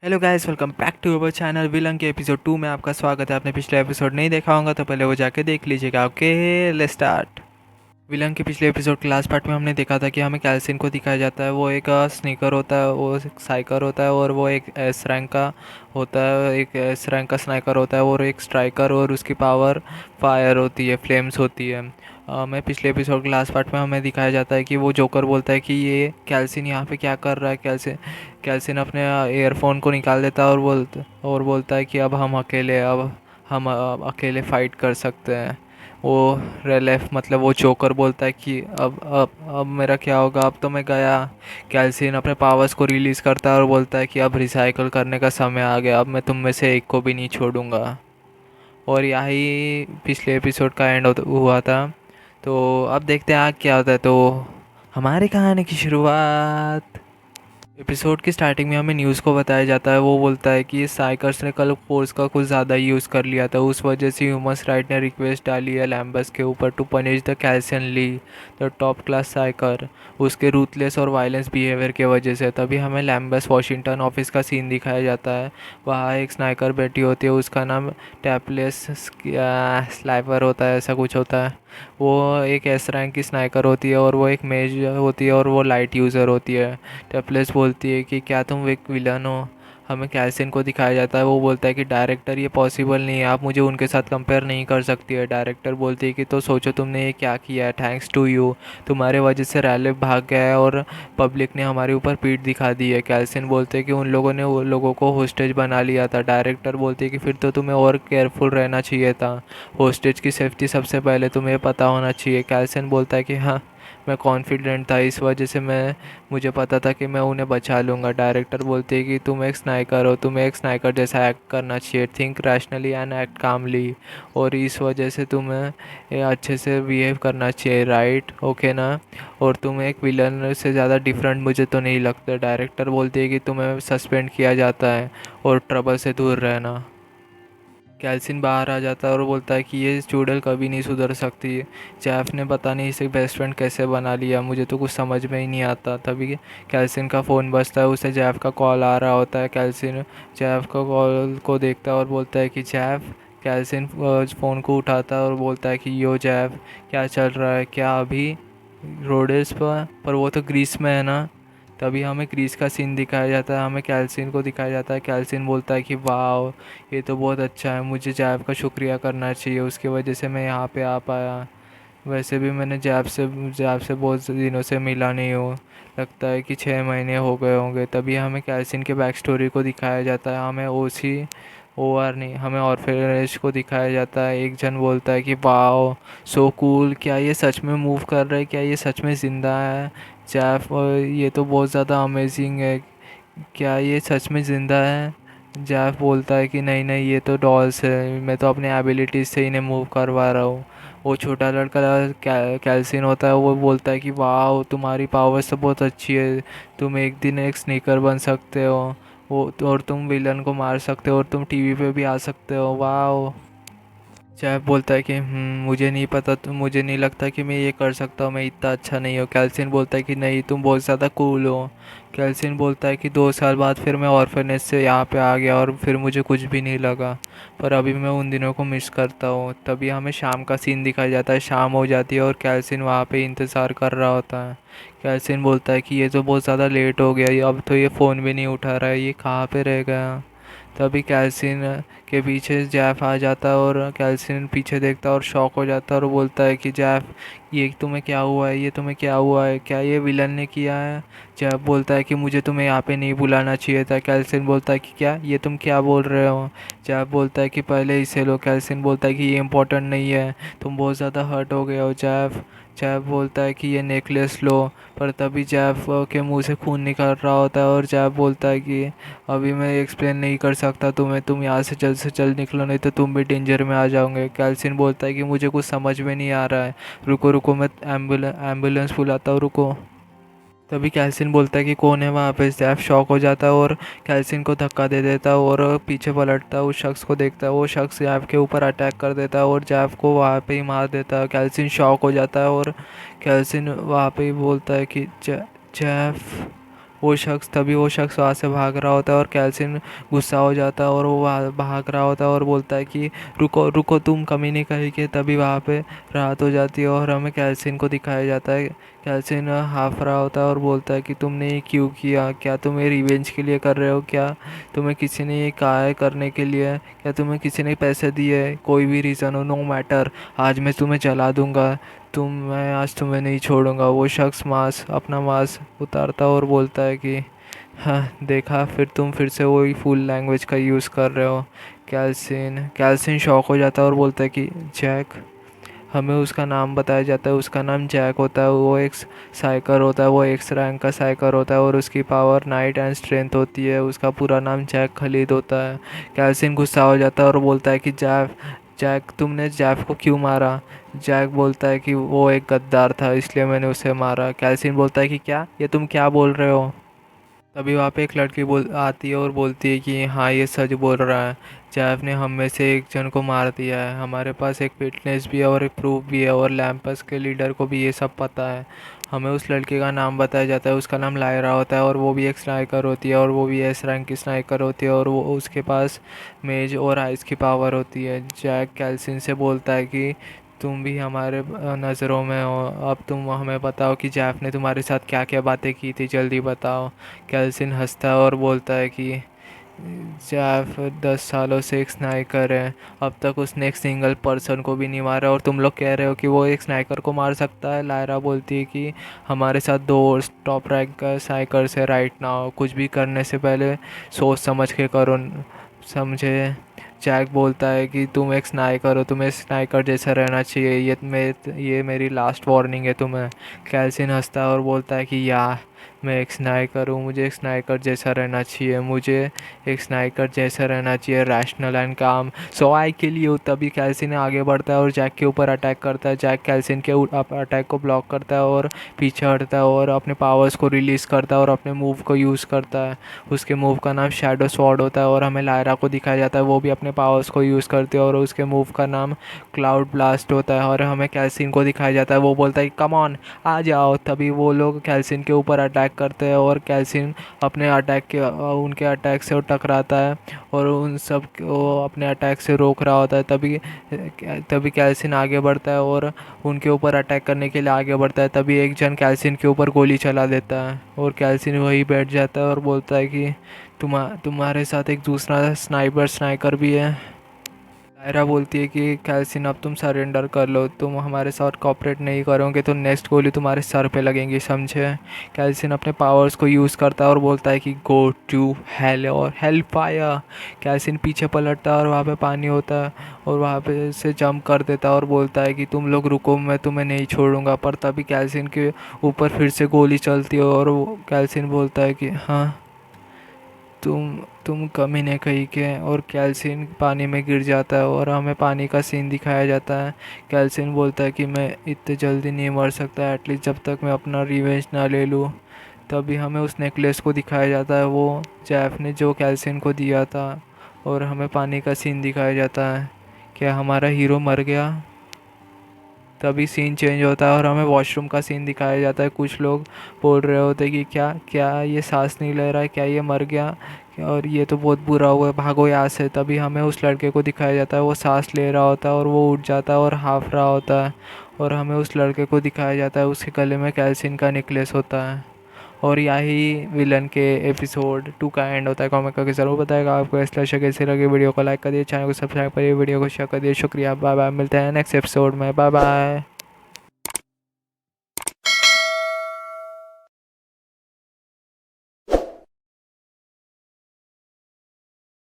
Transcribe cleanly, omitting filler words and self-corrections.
Hello guys, welcome back to our channel villain के episode 2 में आपका स्वागत है। आपने पिछले एपिसोड नहीं देखा होगा तो पहले वो जाके देख लीजिएगा। Okay, let's start. विलन के पिछले एपिसोड के लास्ट पार्ट में हमने देखा था कि हमें कैल्सिन को दिखाया जाता है। वो एक स्नीकर होता है, वो एक साइकर होता है और वो एक एस रैंक का होता है। एक एस रैंक का स्नाइकर होता है और एक स्ट्राइकर, और उसकी पावर फायर होती है, फ्लेम्स होती है। मैं पिछले एपिसोड के लास्ट पार्ट में हमें दिखाया जाता है कि वो जोकर बोलता है कि ये कैल्सिन यहाँ पे क्या कर रहा है। कैल्सिन कैल्सिन अपने ईयरफोन को निकाल देता है और बोलता है कि अब हम अकेले फ़ाइट कर सकते हैं। वो रेलेफ मतलब वो जोकर बोलता है कि अब मेरा क्या होगा, अब तो मैं गया। कैल्सिन अपने पावर्स को रिलीज़ करता है और बोलता है कि अब रिसाइकल करने का समय आ गया, अब मैं तुम में से एक को भी नहीं छोड़ूंगा। और यही पिछले एपिसोड का एंड हुआ था। तो अब देखते हैं आगे क्या होता है। तो हमारी कहानी की शुरुआत एपिसोड की स्टार्टिंग में हमें न्यूज़ को बताया जाता है। वो बोलता है कि साइकर्स ने कल फोर्स का कुछ ज़्यादा यूज़ कर लिया था, उस वजह से ह्यूमंस राइट ने रिक्वेस्ट डाली है लैम्बस के ऊपर टू पनिश द कैल्सियन ली, द टॉप क्लास साइकर, उसके रूथलेस और वायलेंस बिहेवियर के वजह से। तभी हमें लैम्बस वॉशिंगटन ऑफिस का सीन दिखाया जाता है। वहाँ एक स्नाइकर बैठी होती है, उसका नाम टैपलेस स्लाइपर होता है, ऐसा कुछ होता है। वो एक एस रैंक की स्नाइकर होती है और वो एक मेज होती है और वो लाइट यूज़र होती है। टपलेस बोलती है कि क्या तुम एक विलन हो। हमें कैल्सिन को दिखाया जाता है। वो बोलता है कि डायरेक्टर ये पॉसिबल नहीं है, आप मुझे उनके साथ कंपेयर नहीं कर सकती है। डायरेक्टर बोलती है कि तो सोचो तुमने ये क्या किया है, थैंक्स टू यू, तुम्हारे वजह से रैले भाग गया है और पब्लिक ने हमारे ऊपर पीठ दिखा दी है। कैल्सिन बोलते हैं कि उन लोगों ने वो लोगों को होस्टेज बना लिया था। डायरेक्टर बोलती है कि फिर तो तुम्हें और केयरफुल रहना चाहिए था, होस्टेज की सेफ्टी सबसे पहले तुम्हें पता होना चाहिए। कैल्सिन बोलता है कि हाँ, मैं कॉन्फिडेंट था, इस वजह से मुझे पता था कि मैं उन्हें बचा लूँगा। डायरेक्टर बोलते हैं कि तुम एक स्नाइकर हो, तुम्हें एक स्नाइकर जैसा एक्ट करना चाहिए, थिंक रैशनली एंड एक्ट कामली, और इस वजह से तुम्हें ये अच्छे से बिहेव करना चाहिए, राइट, ओके ना। और तुम एक विलन से ज़्यादा डिफरेंट मुझे तो नहीं लगता। डायरेक्टर बोलते हैं कि तुम्हें सस्पेंड किया जाता है और ट्रबल से दूर रहना। कैल्सिन बाहर आ जाता है और बोलता है कि ये चूड़ैल कभी नहीं सुधर सकती। जैफ ने पता नहीं इसे बेस्ट फ्रेंड कैसे बना लिया, मुझे तो कुछ समझ में ही नहीं आता। तभी कैल्सिन का फ़ोन बजता है, उसे जैफ का कॉल आ रहा होता है। कैल्सिन जैफ का कॉल को देखता है और बोलता है कि जैफ। कैल्सिन फ़ोन को उठाता है और बोलता है कि यो जैफ, क्या चल रहा है, क्या अभी रोडेस पर वो तो ग्रीस में है ना। तभी हमें ग्रीस का सीन दिखाया जाता है, हमें कैल्सिन को दिखाया जाता है। कैल्सिन बोलता है कि वाह, ये तो बहुत अच्छा है, मुझे जैब का शुक्रिया करना चाहिए, उसकी वजह से मैं यहाँ पे आ पाया। वैसे भी मैंने जैब से बहुत दिनों से मिला नहीं हूँ, लगता है कि 6 महीने हो गए होंगे। तभी हमें कैल्सिन के बैक स्टोरी को दिखाया जाता है। हमें ओ आर नहीं, हमें ऑर्फेनेज को दिखाया जाता है। एक जन बोलता है कि वाह, सो कूल, क्या ये सच में मूव कर रहा है, क्या ये सच में ज़िंदा है। जैफ, ये तो बहुत ज़्यादा अमेजिंग है, क्या ये सच में ज़िंदा है। जैफ बोलता है कि नहीं नहीं, ये तो डॉल्स है, मैं तो अपने एबिलिटीज़ से इन्हें मूव करवा रहा हूँ। वो छोटा लड़का कैल्सिन होता है, वो बोलता है कि वाह, तुम्हारी पावर्स तो बहुत अच्छी है, तुम एक दिन एक स्नीकर बन सकते हो, और तुम विलन को मार सकते हो और तुम टीवी पे भी आ सकते हो, वाह। जैब बोलता है कि मुझे नहीं पता, तो मुझे नहीं लगता कि मैं ये कर सकता हूँ, मैं इतना अच्छा नहीं हूँ। कैल्सिन बोलता है कि नहीं, तुम बहुत ज़्यादा कूल हो। कैल्सिन बोलता है कि 2 साल बाद फिर मैं ऑर्फनेज से यहाँ पे आ गया और फिर मुझे कुछ भी नहीं लगा, पर अभी मैं उन दिनों को मिस करता हूँ। तभी हमें शाम का सीन दिखाया जाता है। शाम हो जाती है और कैल्सिन वहाँ पे इंतज़ार कर रहा होता है। कैल्सिन बोलता है कि ये तो बहुत ज़्यादा लेट हो गया, अब तो ये फ़ोन भी नहीं उठा रहा है, ये कहाँ पे रह गया। तभी कैल्सिन के पीछे जैफ आ जाता है और कैल्सिन पीछे देखता है और शॉक हो जाता है और बोलता है कि जैफ, ये तुम्हें क्या हुआ है, ये तुम्हें क्या हुआ है, क्या ये विलन ने किया है। जैफ बोलता है कि मुझे तुम्हें यहाँ पे नहीं बुलाना चाहिए था। कैल्सिन बोलता है कि क्या, ये तुम क्या बोल रहे हो। जैफ बोलता है कि पहले इसे लो। कैल्सिन बोलता है कि ये इंपॉर्टेंट नहीं है, तुम बहुत ज़्यादा हर्ट हो गए हो। जैफ जैफ बोलता है कि ये नेकलेस लो, पर तभी जैफ के मुंह से खून निकल रहा होता है और जैफ बोलता है कि अभी मैं एक्सप्लेन नहीं कर सकता तुम्हें, तुम यहाँ से जल्द निकलो, नहीं तो तुम भी डेंजर में आ जाओगे। कैल्सिन बोलता है कि मुझे कुछ समझ में नहीं आ रहा है, रुको रुको, मैं एम्बुलेंस बुलाता हूँ, रुको। तभी कैल्सिन बोलता है कि कौन है वहाँ पे। जैफ शॉक हो जाता है और कैल्सिन को धक्का दे देता है और पीछे पलटता है, उस शख्स को देखता है। वो शख्स जैफ के ऊपर अटैक कर देता है और जैफ को वहाँ पे ही मार देता है। कैल्सिन शॉक हो जाता है और कैल्सिन वहाँ पे ही बोलता है कि जैफ वो शख्स वहाँ से भाग रहा होता है और कैल्सिन गुस्सा हो जाता है और वो भाग रहा होता है और बोलता है कि रुको रुको तुम, कमीने कहीं के। तभी वहाँ पे रात हो जाती है और हमें कैल्सिन को दिखाया जाता है। कैल्सिन हाफ रहा होता है और बोलता है कि तुमने ये क्यों किया, क्या तुम ये रिवेंज के लिए कर रहे हो, क्या तुम्हें किसी ने ये कहा है करने के लिए, क्या तुम्हें किसी ने पैसे दिए, कोई भी रीज़न हो, नो मैटर, आज मैं तुम्हें जला दूंगा, मैं आज तुम्हें नहीं छोड़ूंगा। वो शख्स अपना मास्क उतारता और बोलता है कि हाँ देखा, फिर तुम फिर से वही फुल लैंग्वेज का यूज़ कर रहे हो। कैल्सिन शॉक हो जाता है और बोलता है कि जैक। हमें उसका नाम बताया जाता है, उसका नाम जैक होता है। वो एक साइकर होता है, वो एक्स रैंक का साइकर होता है और उसकी पावर नाइट एंड स्ट्रेंथ होती है। उसका पूरा नाम जैक खलीद होता है। कैल्सिन गुस्सा हो जाता है और बोलता है कि जैक तुमने जैक को क्यों मारा। जैक बोलता है कि वो एक गद्दार था इसलिए मैंने उसे मारा। कैल्सिन बोलता है कि क्या, ये तुम क्या बोल रहे हो। तभी वहाँ पे एक लड़की बोल आती है और बोलती है कि हाँ ये सच बोल रहा है, जैफ ने हम में से एक जन को मार दिया है। हमारे पास एक फिटनेस भी है और एक प्रूफ भी है और लैम्पस के लीडर को भी ये सब पता है। हमें उस लड़के का नाम बताया जाता है, उसका नाम लायरा होता है और वो भी एक स्नाइकर होती है और वो भी एस रैंक की स्नाइकर होती है और वो उसके पास मेज और आइस की पावर होती है। जैक कैल्सिन से बोलता है कि तुम भी हमारे नज़रों में हो, अब तुम हमें बताओ कि जैफ ने तुम्हारे साथ क्या क्या बातें की थी, जल्दी बताओ। कैल्सिन हंसता है और बोलता है कि जैफ 10 सालों से एक स्नाइकर है, अब तक उसने एक सिंगल पर्सन को भी नहीं मारा और तुम लोग कह रहे हो कि वो एक स्नाइकर को मार सकता है। लायरा बोलती है कि हमारे साथ दो और टॉप रैंक का स्नाइकर से राइट नाउ, कुछ भी करने से पहले सोच समझ के करो, समझे। जैक बोलता है कि तुम एक स्नाइकर हो, तुम्हें स्नाइकर जैसा रहना चाहिए, ये मेरी लास्ट वार्निंग है तुम्हें। कैल्सिन हंसता है और बोलता है कि मैं एक स्नाइकर हूँ, मुझे एक स्नाइकर जैसा रहना चाहिए, मुझे एक स्नाइकर जैसा रहना चाहिए, रैशनल एंड काम, सो आई किल यू। तभी कैल्सिन आगे बढ़ता है और जैक के ऊपर अटैक करता है। जैक कैल्सिन के अटैक को ब्लॉक करता है और पीछे हटता है और अपने पावर्स को रिलीज़ करता है और अपने मूव को यूज़ करता है। उसके मूव का नाम शैडो स्वॉर्ड होता है और हमें लायरा को दिखाया जाता है, वो भी अपने पावर्स को यूज़ करती है और उसके मूव का नाम क्लाउड ब्लास्ट होता है। और हमें कैल्सिन को दिखाया जाता है, वो बोलता है कम ऑन आ जाओ। तभी वो लोग कैल्सिन के ऊपर अटैक करते हैं और कैल्सिन अपने उनके अटैक से वो टकराता है और उन सब को अपने अटैक से रोक रहा होता है। तभी कैल्सिन आगे बढ़ता है और उनके ऊपर अटैक करने के लिए आगे बढ़ता है। तभी एक जन कैल्सिन के ऊपर गोली चला देता है और कैल्सिन वहीं बैठ जाता है और बोलता है कि तुम्हारे साथ एक दूसरा स्नाइकर भी है। लायरा बोलती है कि कैल्सिन अब तुम सरेंडर कर लो, तुम हमारे साथ कॉपरेट नहीं करोगे तो नेक्स्ट गोली तुम्हारे सर पे लगेंगी, समझे। कैल्सिन अपने पावर्स को यूज़ करता है और बोलता है कि गो टू हेल और हेल फायर। कैल्सिन पीछे पलटता है और वहाँ पे पानी होता है और वहाँ पे से जंप कर देता है और बोलता है कि तुम लोग रुको, मैं तुम्हें नहीं छोड़ूंगा। पर तभी कैल्सिन के ऊपर फिर से गोली चलती है और कैल्सिन बोलता है कि हाँ तुम कमीने कहीं के। और कैल्सिन पानी में गिर जाता है और हमें पानी का सीन दिखाया जाता है। कैल्सिन बोलता है कि मैं इतने जल्दी नहीं मर सकता, एटलीस्ट जब तक मैं अपना रिवेंज ना ले लूँ। तभी हमें उस नेकलेस को दिखाया जाता है, वो जैफ ने जो कैल्सिन को दिया था। और हमें पानी का सीन दिखाया जाता है। क्या हमारा हीरो मर गया। तभी सीन चेंज होता है और हमें वॉशरूम का सीन दिखाया जाता है। कुछ लोग बोल रहे होते हैं कि क्या क्या ये सांस नहीं ले रहा है, क्या ये मर गया, और ये तो बहुत बुरा हुआ है, भागो यहाँ से। तभी हमें उस लड़के को दिखाया जाता है, वो सांस ले रहा होता है और वो उठ जाता है और हाफ रहा होता है। और हमें उस लड़के को दिखाया जाता है, उसके गले में कैल्सिन का नेकलेस होता है। और यही विलन के एपिसोड 2 का एंड होता है। कमेंट करके ज़रूर बताएगा आपको ऐसा कैसे लगे। वीडियो को लाइक करिए, चैनल को सब्सक्राइब करिए, वीडियो को शेयर करिए। शुक्रिया, बाय बाय, मिलते हैं नेक्स्ट एपिसोड में, बाय बाय।